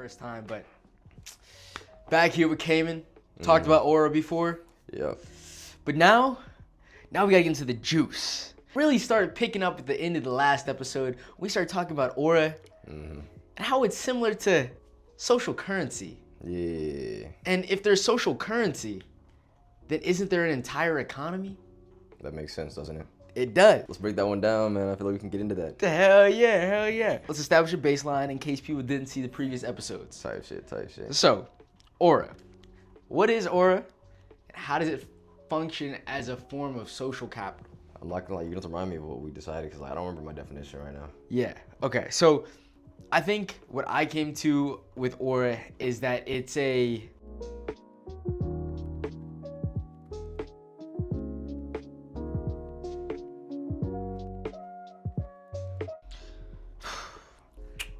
first time, but back here with Camen. Talked about aura before. Yeah. But now we gotta get into the juice. Really started picking up at the end of the last episode. We started talking about aura and how it's similar to social currency. Yeah. And if there's social currency, then isn't there an entire economy? That makes sense, doesn't it? It does. Let's break that one down, man. I feel like we can get into that. Hell yeah. Let's establish a baseline in case people didn't see the previous episodes. Type shit. So, aura. What is aura? And how does it function as a form of social capital? I'm not gonna lie, you have to remind me of what we decided because I don't remember my definition right now. Yeah. Okay. So, I think what I came to with aura is that it's a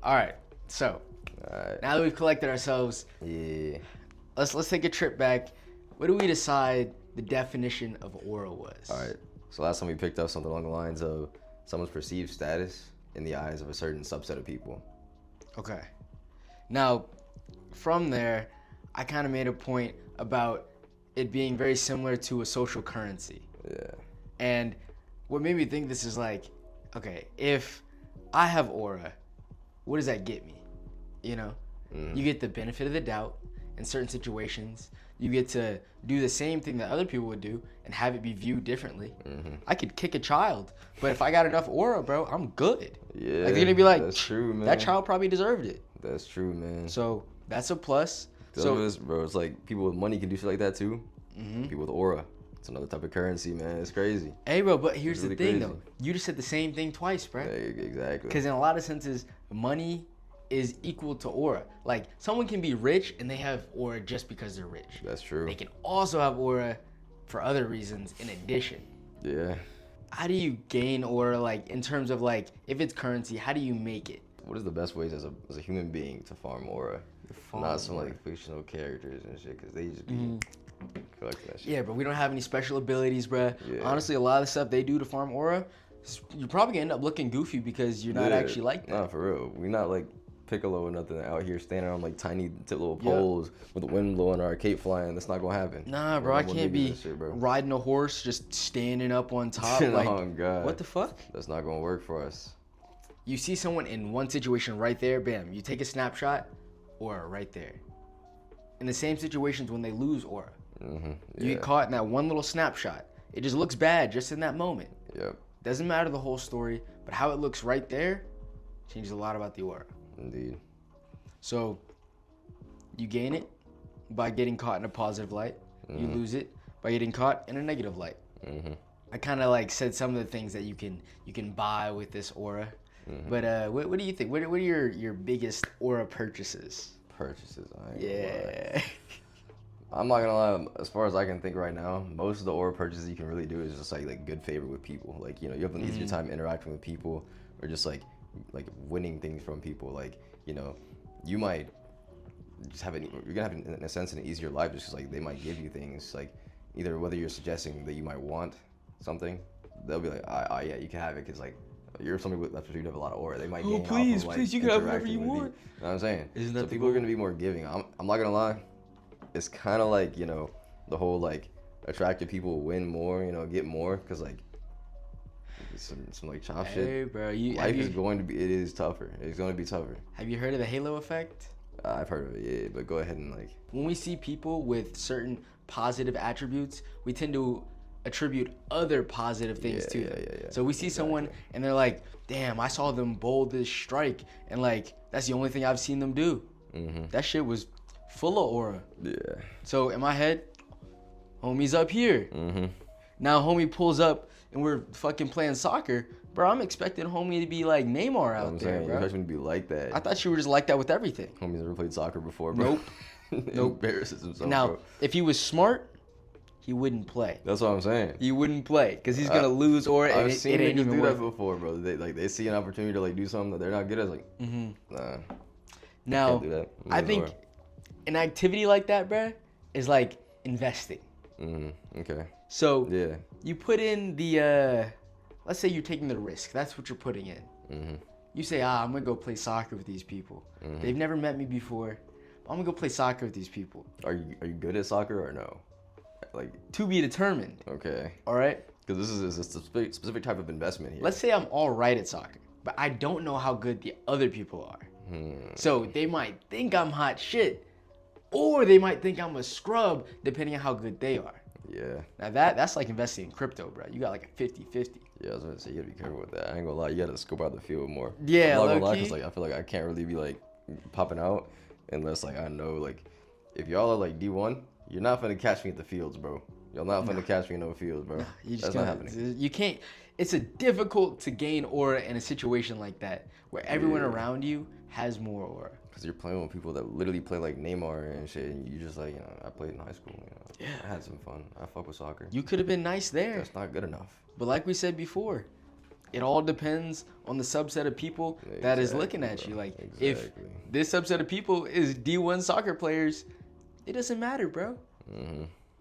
All right. So, now that we've collected ourselves, Yeah. let's take a trip back. What do we decide the definition of aura was? All right. So last time we picked up something along the lines of someone's perceived status in the eyes of a certain subset of people. Okay. Now, from there, I kind of made a point about it being very similar to a social currency. Yeah. And what made me think this is like, okay, if I have aura, what does that get me? You know, you get the benefit of the doubt in certain situations. You get to do the same thing that other people would do and have it be viewed differently. I could kick a child, but if I got enough aura, bro, I'm good. Yeah. Like, they're gonna be like, that's true, man. that child probably deserved it. That's true, man. So that's a plus. So, bro, it's like people with money can do shit like that too. People with aura, it's another type of currency, man. It's crazy. Hey, bro, but here's It's really the thing, crazy. though. You just said the same thing twice, bro. Yeah, exactly. Because in a lot of senses, money is equal to aura. Like, someone can be rich and they have aura just because they're rich. That's true. They can also have aura for other reasons in addition. Yeah. How do you gain aura, like, in terms of, like, if it's currency, how do you make it? What is the best ways as a human being to farm aura? farm Not some aura. like fictional characters and shit, because they just be collecting that shit. Yeah, but we don't have any special abilities, bruh. Yeah. Honestly, a lot of the stuff they do to farm aura, you're probably gonna end up looking goofy because you're not Yeah. actually like that. Nah, for real. We not like Piccolo or nothing out here standing on like tiny little poles with the wind blowing our cape flying. That's not gonna happen. Nah, bro, I can't be riding a horse just standing up on top. Like, Oh, God. what the fuck? That's not gonna work for us. You see someone in one situation right there, bam, you take a snapshot, aura right there. In the same situations when they lose aura, you get caught in that one little snapshot. It just looks bad just in that moment. Yep. Doesn't matter the whole story, but how it looks right there changes a lot about the aura. Indeed. So you gain it by getting caught in a positive light. You lose it by getting caught in a negative light. I kind of like said some of the things that you can buy with this aura. But what do you think? What are your biggest aura purchases? Purchases. I ain't gonna lie. Yeah. I'm not gonna lie. As far as I can think right now, most of the aura purchases you can really do is just like good favor with people. Like, you know, you have an easier time interacting with people, or just like winning things from people. Like, you know, you might just have you're gonna have in a sense an easier life just 'cause like they might give you things, like either whether you're suggesting that you might want something, they'll be like, yeah, you can have it, because like you're somebody with you have a lot of aura. They might gain please, off of, like, please, you can have whatever interacting you with want. You know what I'm saying? Isn't that so the people are goal? gonna be more giving. I'm not gonna lie. It's kind of like, you know, the whole like attractive people win more, you know, get more, because like some like chop shit. Hey, bro, Life is going to be, it is tougher. It's going to be tougher. have you heard of the halo effect? I've heard of it, yeah, but go ahead and like. When we see people with certain positive attributes, we tend to attribute other positive things to them. Yeah. So we see someone and they're like, damn, I saw them bowl this strike, and like that's the only thing I've seen them do. That shit was full of aura. Yeah. So in my head, homie's up here. Now homie pulls up and we're fucking playing soccer. Bro, I'm expecting homie to be like Neymar out there, You're bro. expecting to be like that. I thought you were just like that with everything. Homie's never played soccer before, bro. Nope. Embarrasses himself, Now, bro. if he was smart, he wouldn't play. That's what I'm saying. He wouldn't play because he's gonna lose aura, and I've it seen ain't niggas even do worth that it. before, bro. They see an opportunity to like do something that they're not good at. Like, nah. Now, Can't do that. I think an activity like that, bruh, is like investing. Okay. So Yeah. you put in the, let's say you're taking the risk. That's what you're putting in. You say, I'm gonna go play soccer with these people. They've never met me before. I'm gonna go play soccer with these people. Are you good at soccer or no? Like, To be determined. okay. All right. Because this is a specific type of investment here. Let's say I'm all right at soccer, but I don't know how good the other people are. So they might think I'm hot shit, or they might think I'm a scrub, depending on how good they are. Yeah. Now that's like investing in crypto, bro. You got like a 50-50. Yeah, I was gonna say, you gotta be careful with that. I ain't gonna lie, you gotta scope out the field more. Yeah, I'm not gonna lie, low-key. because like, I feel like I can't really be like popping out unless like I know, like, if y'all are like D1, you're not finna catch me at the fields, bro. Y'all not finna catch me in no fields, bro. You just That's not happening. You can't. It's a difficult to gain aura in a situation like that, where everyone around you has more aura. Because you're playing with people that literally play like Neymar and shit, and you just like, I played in high school, Yeah. I had some fun. I fuck with soccer. You could have been nice there. That's not good enough. But like we said before, it all depends on the subset of people that is looking at you. Like, if this subset of people is D1 soccer players, it doesn't matter, bro.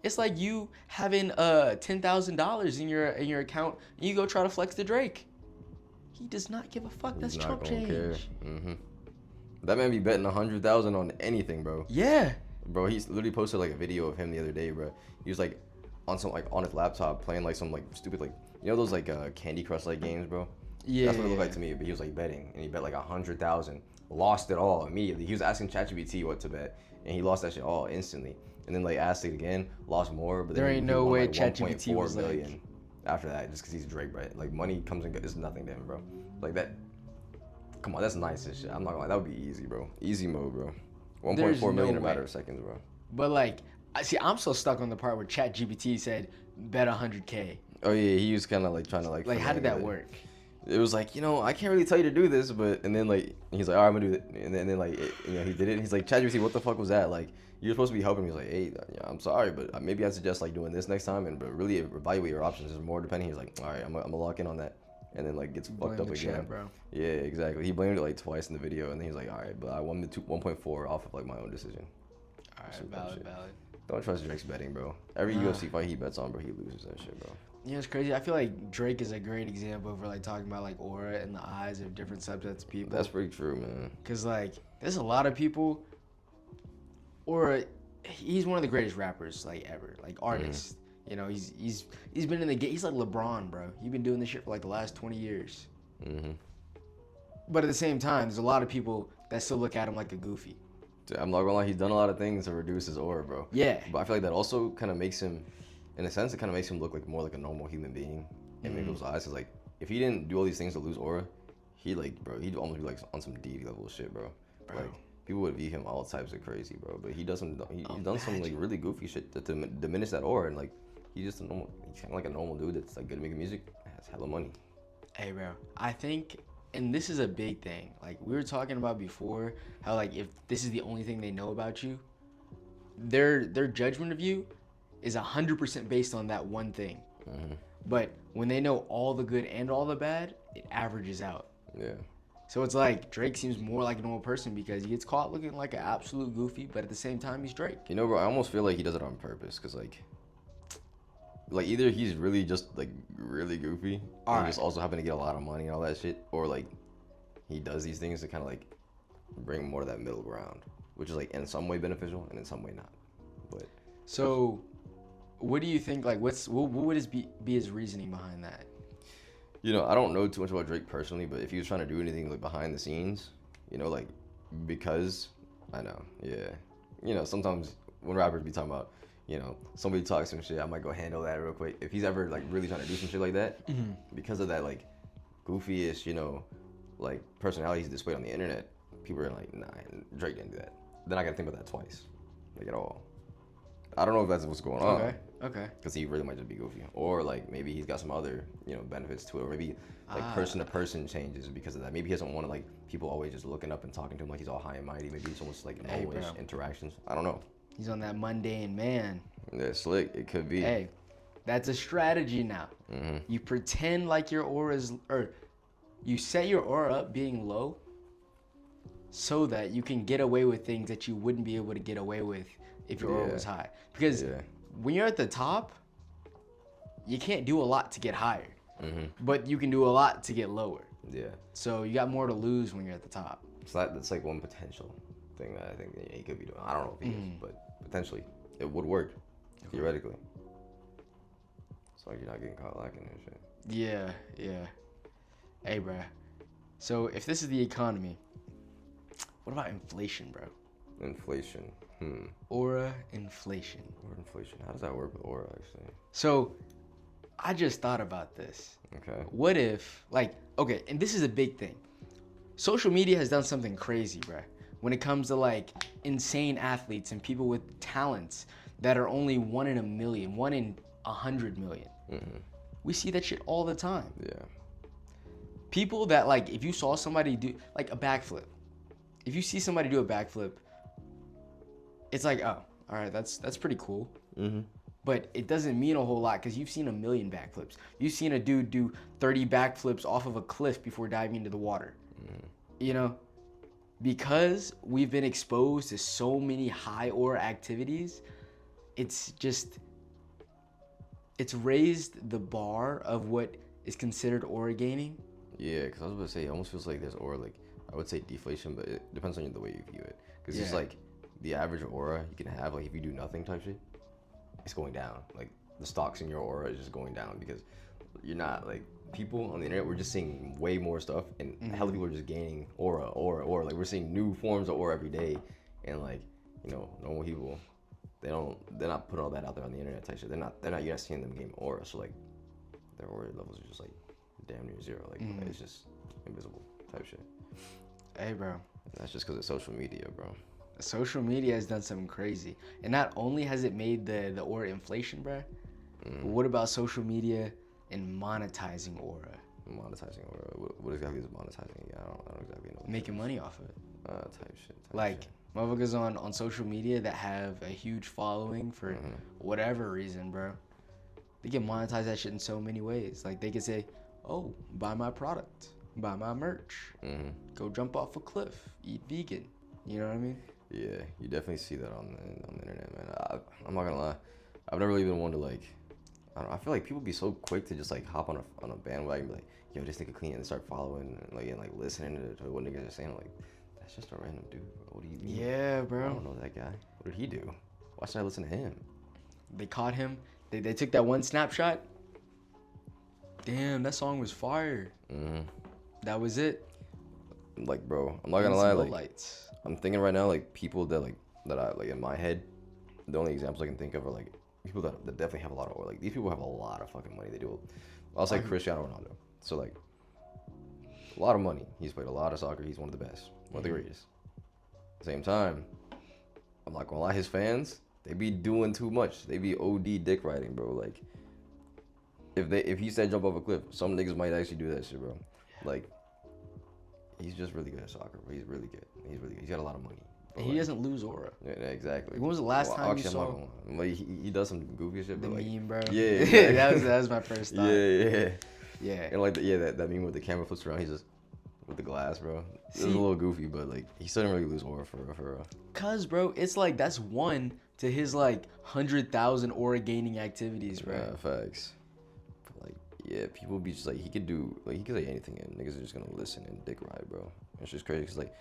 It's like you having $10,000 in your account and you go try to flex to Drake. He does not give a fuck. That's He's chump not gonna change. care. That man be betting 100,000 on anything, bro. Yeah. Bro, he's literally posted like a video of him the other day, bro. He was like on his laptop playing like some like stupid like, you know those like Candy Crush like games, bro. Yeah. That's what it looked like to me. But he was like betting, and he bet like 100,000, lost it all immediately. He was asking ChatGPT what to bet, and he lost that shit all instantly. And then like asked it again, lost more. But then There ain't he no won, way like, ChatGPT 1.4 was million like. after that, just because he's Drake, bro. Like money comes and goes, it's nothing to him, bro. Like that. Come on, that's nice as shit. I'm not gonna lie, that would be easy, bro. Easy mode, bro. 1.4 million in a matter of seconds, bro. But like, I'm so stuck on the part where ChatGPT said bet 100K. Oh yeah, he was kind of like trying to like. Like, how did that work? It was like, I can't really tell you to do this, but and then like he's like, all right, I'm gonna do it, and then like he did it. And he's like, ChatGPT, what the fuck was that? Like, you're supposed to be helping me. He's like, hey, I'm sorry, but maybe I suggest like doing this next time, and but really evaluate your options. There's more depending. He's like, all right, I'm gonna lock in on that, and then like gets fucked up again. Chat, bro. Yeah, exactly. He blamed it like twice in the video, and then he's like, all right, but I won the 1.4 off of like my own decision. All right, valid. Don't trust Drake's betting, bro. Every UFC fight he bets on, bro, he loses that shit, bro. You know, it's crazy. I feel like Drake is a great example for like talking about like aura in the eyes of different subsets of people. That's pretty true, man. Cause like there's a lot of people, or he's one of the greatest rappers like ever, like artists. You know, he's been in the game. He's like LeBron, bro. He's been doing this shit for like the last 20 years. But at the same time, there's a lot of people that still look at him like a goofy. Dude, I'm not gonna lie, he's done a lot of things to reduce his aura, bro. Yeah. But I feel like that also kind of makes him, in a sense, it kind of makes him look like more like a normal human being in people's eyes. Cause like, if he didn't do all these things to lose aura, he'd almost be like on some deity level shit, bro. Like, people would view him all types of crazy, bro. But he's done some like really goofy shit to diminish that aura, and like, he's kind of like a normal dude that's like good at making music, has hella money. Hey, bro, I think, and this is a big thing. Like we were talking about before, how like if this is the only thing they know about you, their judgment of you is 100% based on that one thing. But when they know all the good and all the bad, it averages out. Yeah. So it's like Drake seems more like a normal person because he gets caught looking like an absolute goofy, but at the same time he's Drake. You know, bro, I almost feel like he does it on purpose, cause like either he's really just like really goofy and just also happen to get a lot of money and all that shit, or like he does these things to kind of like bring more to that middle ground, which is like in some way beneficial and in some way not. But so, what do you think? Like, what would be his reasoning behind that? You know, I don't know too much about Drake personally, but if he was trying to do anything like behind the scenes, you know, like because I know, yeah, you know, sometimes when rappers be talking about, you know, somebody talks some shit, I might go handle that real quick. If he's ever like really trying to do some shit like that, because of that like goofy-ish, you know, like personality he's displayed on the internet, people are like, nah, Drake didn't do that. Then I gotta think about that twice, like at all. I don't know if that's what's going on. Okay. Because he really might just be goofy, or like maybe he's got some other, you know, benefits to it, or maybe like person to person changes because of that. Maybe he doesn't want to like people always just looking up and talking to him like he's all high and mighty. Maybe it's almost like normal interactions. I don't know. He's on that mundane man. Yeah, slick. It could be. Hey, that's a strategy now. You pretend like your aura is, or you set your aura up being low so that you can get away with things that you wouldn't be able to get away with if your aura was high. Because when you're at the top, you can't do a lot to get higher, but you can do a lot to get lower. Yeah. So you got more to lose when you're at the top. So that's like one potential thing that I think that he could be doing. I don't know if he is, but potentially it would work theoretically. So you're not getting caught lacking and shit. Yeah, yeah. Hey, bruh. So if this is the economy, what about inflation, bro? Inflation. Aura inflation. Aura inflation. How does that work with aura, actually? So I just thought about this. Okay. What if, like, okay, and this is a big thing. Social media has done something crazy, bruh. When it comes to, like, insane athletes and people with talents that are only 1 in a million, 1 in 100 million. We see that shit all the time. Yeah. People that, like, if you saw somebody do, like, a backflip. If you see somebody do a backflip, it's like, oh, all right, that's pretty cool. But it doesn't mean a whole lot because you've seen a million backflips. You've seen a dude do 30 backflips off of a cliff before diving into the water. You know? Because we've been exposed to so many high aura activities, it's raised the bar of what is considered aura gaining. Yeah, because I was about to say, it almost feels like there's aura, like, I would say deflation, but it depends on the way you view it. Because it's like the average aura you can have, like, if you do nothing type shit, it's going down. Like, the stocks in your aura is just going down because you're not, like, people on the internet, we're just seeing way more stuff, and hell of people are just gaining aura. Like, we're seeing new forms of aura every day, and, like, you know, normal people, they're not putting all that out there on the internet type shit. You're not seeing them gain aura, so, like, their aura levels are just, like, damn near zero. Like, it's just invisible type shit. Hey, bro. That's just because of social media, bro. Social media has done something crazy. And not only has it made the aura inflation, bro, but what about social media and monetizing aura? Monetizing aura? What exactly is monetizing? Yeah, I don't exactly know. Making money off of it. Type shit. Like, motherfuckers on social media that have a huge following for whatever reason, bro. They can monetize that shit in so many ways. Like, they can say, oh, buy my product, buy my merch, go jump off a cliff, eat vegan. You know what I mean? Yeah, you definitely see that on the internet, man. I'm not gonna lie, I've never really been one to, like, I don't know, I feel like people be so quick to just, like, hop on a bandwagon and be like, yo, this nigga clean, and start following and listening to what niggas are saying. I'm like, that's just a random dude, bro. What do you mean? Yeah, bro. I don't know that guy. What did he do? Why should I listen to him? They caught him. They took that one snapshot. Damn, that song was fire. That was it. Like, bro, I'm not gonna lie, like, lights. I'm thinking right now, like, people that I, like, in my head, the only examples I can think of are, like, people that definitely have a lot of, or, like, these people have a lot of fucking money. They do, I'll say Cristiano Ronaldo. So, like, a lot of money. He's played a lot of soccer. He's one of the best, one of the greatest. At the same time, I'm not gonna lie, his fans, they be doing too much. They be OD dick riding, bro. Like, if he said jump off a cliff, some niggas might actually do that shit, bro. Like, he's just really good at soccer, bro. He's really good. He's got a lot of money. And he doesn't lose aura. Yeah, exactly. When was the last time you saw like, he does some goofy shit, the but, like, meme, bro? Yeah, yeah. that was my first thought. Yeah. And, like, that meme where the camera flips around, he's just with the glass, bro. It's a little goofy, but, like, he still didn't really lose aura for real. Cause, bro, it's like that's one to his, like, 100,000 aura gaining activities, bro. Yeah, facts. But, like, yeah, people be just like, he could say anything, and niggas are just gonna listen and dick ride, bro. It's just crazy, cause, like,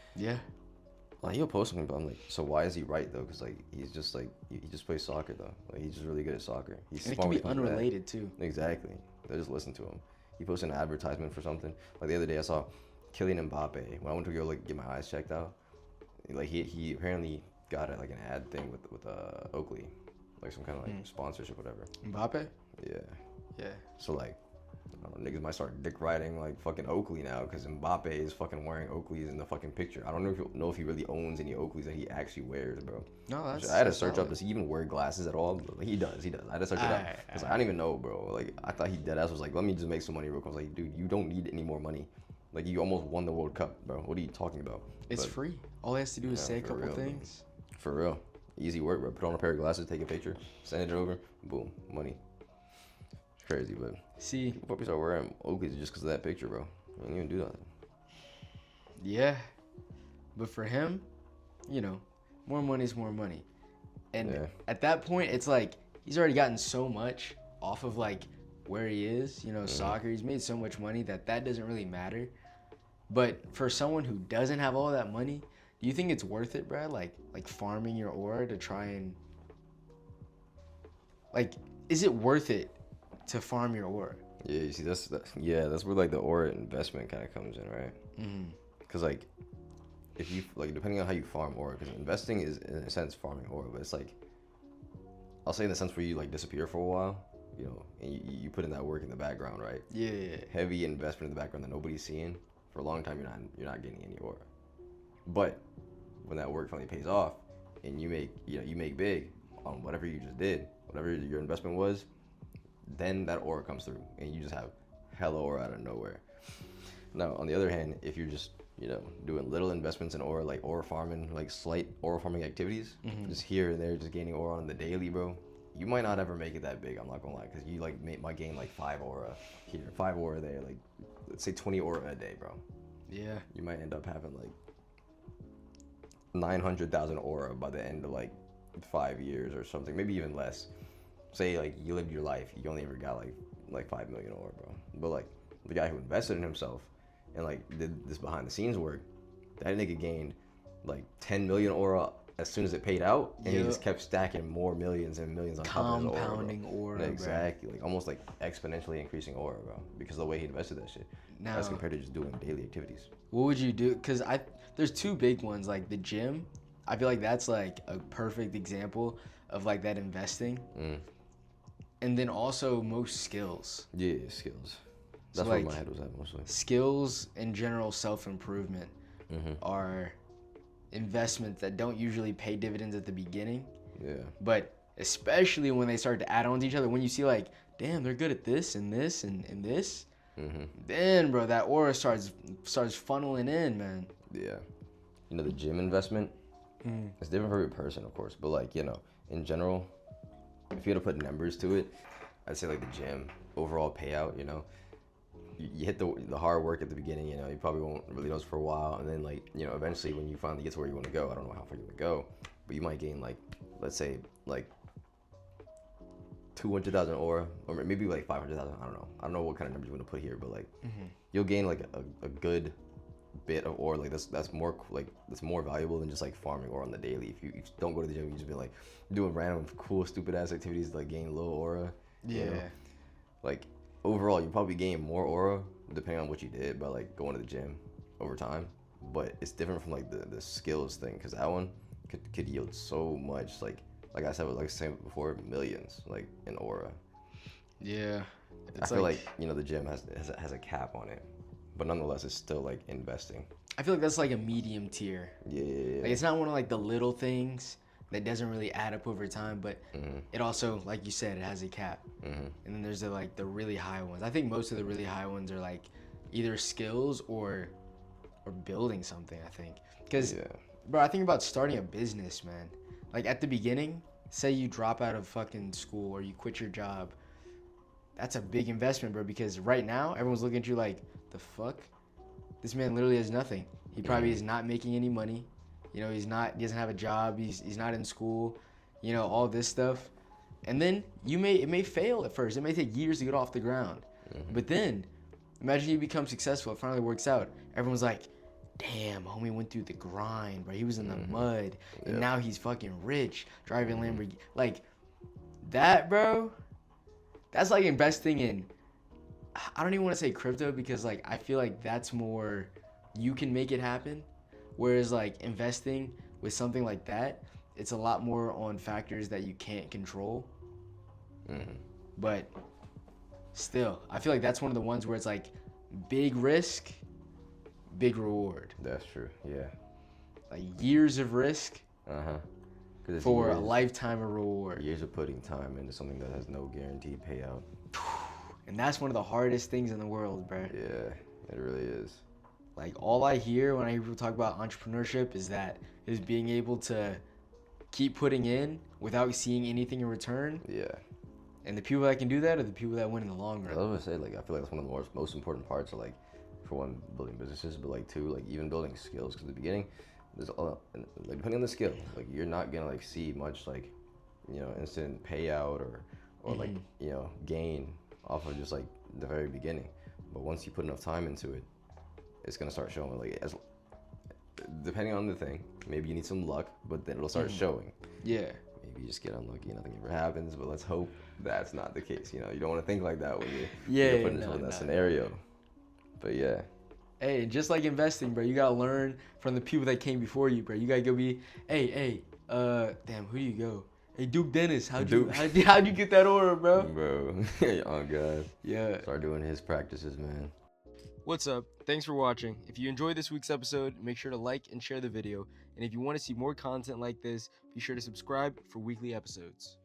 like, he'll post something, but I'm like, so why is he right though? Cause, like, he's just like, he just plays soccer though. Like, he's just really good at soccer. He's And it can be unrelated too. Exactly. They just listen to him. He posted an advertisement for something. Like, the other day I saw Kylian Mbappe when I went to go, like, get my eyes checked out. Like, he apparently got like an ad thing with Oakley, like some kind of, like, sponsorship, whatever. Mbappe? Yeah. So, like, I don't know, niggas might start dick riding, like, fucking Oakley now because Mbappe is fucking wearing Oakleys in the fucking picture. I don't know if he really owns any Oakleys that he actually wears, bro. No, that's. I had to search up, does he even wear glasses at all? Like, he does. I had to search it up because I don't even know, bro. Like, I thought he deadass was like, let me just make some money real quick. I was like, dude, you don't need any more money. Like, you almost won the World Cup, bro. What are you talking about? It's free. All he has to do is say a couple things. For real. Easy work, bro. Put on a pair of glasses, take a picture, send it over, boom, money. It's crazy, but see, people probably start wearing Oakleys just because of that picture, bro. They don't even do nothing. Yeah, but for him, you know, more money is more money, and at that point, it's like he's already gotten so much off of, like, where he is, you know, soccer. He's made so much money that doesn't really matter. But for someone who doesn't have all that money, do you think it's worth it, Brad? Like farming your aura to try and like, is it worth it to farm your aura? Yeah, you see, that's where like the aura investment kind of comes in, right? Because like, if you like, depending on how you farm aura, because investing is in a sense farming aura, but it's like, I'll say in the sense where you like disappear for a while, you know, and you put in that work in the background, right? Yeah. Heavy investment in the background that nobody's seeing. For a long time, you're not getting any aura. But when that work finally pays off, and you make big on whatever you just did, whatever your investment was, then that aura comes through, and you just have hella aura out of nowhere. Now, on the other hand, if you're just doing little investments in aura, like aura farming, like slight aura farming activities, just here and there, just gaining aura on the daily, bro, you might not ever make it that big. I'm not gonna lie, because you like might gain like 5 aura here, 5 aura there, like let's say 20 aura a day, bro. Yeah. You might end up having like 900,000 aura by the end of like 5 years or something, maybe even less. Say like you lived your life, you only ever got like 5 million aura, bro. But like the guy who invested in himself and like did this behind the scenes work, that nigga gained like 10 million aura as soon as it paid out, and he just kept stacking more millions and millions on top of his aura, compounding aura, exactly, bro. Like almost like exponentially increasing aura, bro, because of the way he invested that shit. Now, as compared to just doing daily activities. What would you do? Because there's two big ones, like the gym. I feel like that's like a perfect example of like that investing. And then also most skills. Yeah, skills. That's so where like, my head was at mostly. Skills and general self-improvement are investments that don't usually pay dividends at the beginning. Yeah. But especially when they start to add on to each other, when you see like, damn, they're good at this and this and this, then bro, that aura starts funneling in, man. Yeah. You know, the gym investment, it's different for every person, of course, but like, in general, if you had to put numbers to it, I'd say like the gym overall payout, you hit the hard work at the beginning, you probably won't really notice for a while, and then like, eventually when you finally get to where you want to go, I don't know how far you want to go, but you might gain like, let's say like 200,000 aura, or maybe like 500,000. I don't know what kind of numbers you want to put here, but like you'll gain like a good bit of aura, like that's more valuable than just like farming aura on the daily. If you don't go to the gym, you just be like doing random cool stupid ass activities to like gain low aura. Like overall, you probably gain more aura depending on what you did by like going to the gym over time. But it's different from like the skills thing, because that one could yield so much, like I said, like saying before, millions like in aura. Yeah, I feel like the gym has a cap on it, but nonetheless, it's still like investing. I feel like that's like a medium tier. Yeah. Like it's not one of like the little things that doesn't really add up over time, but it also, like you said, it has a cap. And then there's the really high ones. I think most of the really high ones are like either skills or building something, I think. Because, bro, I think about starting a business, man. Like at the beginning, say you drop out of fucking school or you quit your job. That's a big investment, bro, because right now everyone's looking at you like, the fuck? This man literally has nothing. He probably is not making any money. He doesn't have a job. He's not in school, all this stuff. And then it may fail at first. It may take years to get off the ground. But then imagine you become successful. It finally works out. Everyone's like, damn, homie went through the grind, bro. He was in the mud, and now he's fucking rich, driving Lamborghini. Like that, bro. That's like investing in. I don't even want to say crypto, because like I feel like that's more you can make it happen. Whereas like investing with something like that, it's a lot more on factors that you can't control. But still, I feel like that's one of the ones where it's like big risk, big reward. That's true. Yeah. Like years of risk for a lifetime of reward. Years of putting time into something that has no guaranteed payout. And that's one of the hardest things in the world, bro. Yeah, it really is. Like all I hear when I hear people talk about entrepreneurship is being able to keep putting in without seeing anything in return. Yeah. And the people that can do that are the people that win in the long run. I was gonna say, like, I feel like that's one of the most important parts of, like, for one, building businesses, but like two, like even building skills. Because at the beginning, there's like depending on the skill, like you're not gonna like see much like, instant payout or like gain off of just like the very beginning. But once you put enough time into it, it's gonna start showing. Like as depending on the thing, maybe you need some luck, but then it'll start showing. Yeah. Maybe you just get unlucky, nothing ever happens. But let's hope that's not the case. You know, you don't want to think like that when you're put into that scenario. But yeah. Hey, just like investing, bro, you gotta learn from the people that came before you, bro. You gotta go be, damn, who do you go? Hey, Duke Dennis, how'd you get that order, bro? Bro, oh god. Yeah. Start doing his practices, man. What's up? Thanks for watching. If you enjoyed this week's episode, make sure to like and share the video. And if you want to see more content like this, be sure to subscribe for weekly episodes.